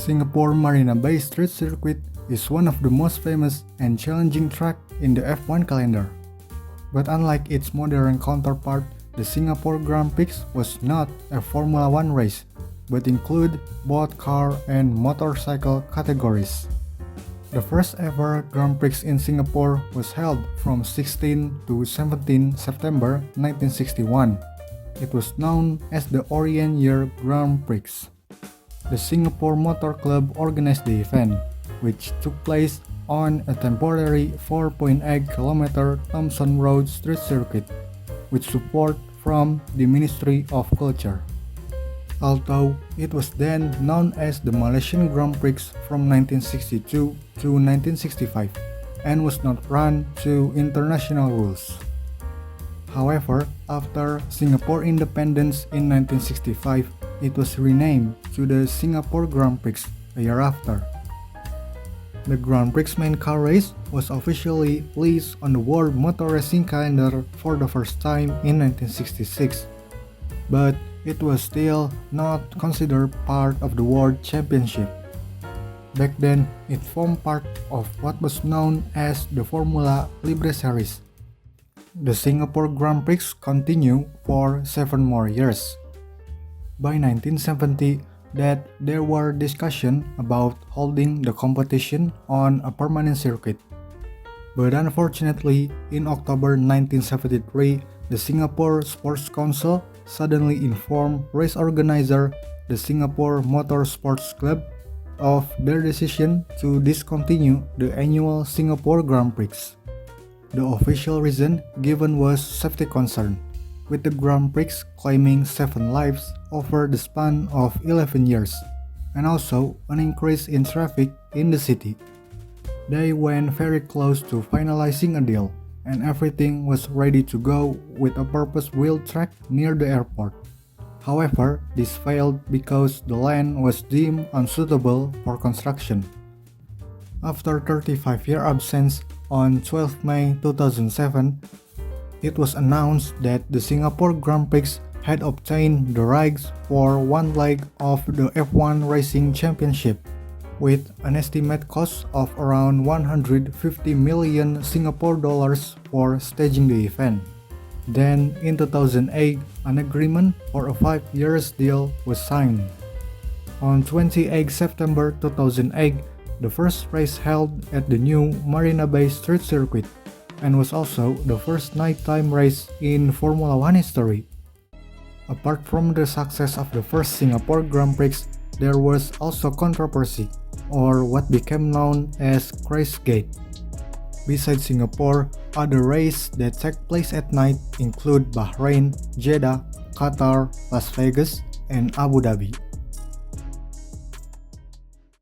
Singapore Marina Bay Street Circuit is one of the most famous and challenging tracks in the F1 calendar. But unlike its modern counterpart, the Singapore Grand Prix was not a Formula One race, but include both car and motorcycle categories. The first ever Grand Prix in Singapore was held from 16 to 17 September 1961. It was known as the Orient Year Grand Prix. The Singapore Motor Club organized the event, which took place on a temporary 4.8 km Thomson Road street circuit, with support from the Ministry of Culture. Although it was then known as the Malaysian Grand Prix from 1962 to 1965 and was not run to international rules. However, after Singapore independence in 1965, it was renamed to the Singapore Grand Prix a year after. The Grand Prix main car race was officially placed on the World Motor Racing calendar for the first time in 1966, but it was still not considered part of the World Championship. Back then, it formed part of what was known as the Formula Libre Series. The Singapore Grand Prix continued for 7 more years. By 1970, there were discussions about holding the competition on a permanent circuit. But unfortunately, in October 1973, the Singapore Sports Council suddenly informed race organizer, the Singapore Motor Sports Club, of their decision to discontinue the annual Singapore Grand Prix. The official reason given was safety concern, with the Grand Prix claiming 7 lives over the span of 11 years, and also an increase in traffic in the city. They went very close to finalizing a deal, and everything was ready to go with a purpose-built track near the airport. However, this failed because the land was deemed unsuitable for construction. After 35-year absence, on 12 May 2007, it was announced that the Singapore Grand Prix had obtained the rights for one leg of the F1 Racing Championship, with an estimated cost of around 150 million Singapore dollars for staging the event. Then, in 2008, an agreement for a 5-year deal was signed. On 28 September 2008, the first race held at the new Marina Bay Street Circuit, and was also the first nighttime race in Formula One history. Apart from the success of the first Singapore Grand Prix, there was also controversy, or what became known as Crashgate. Besides Singapore, other races that take place at night include Bahrain, Jeddah, Qatar, Las Vegas, and Abu Dhabi.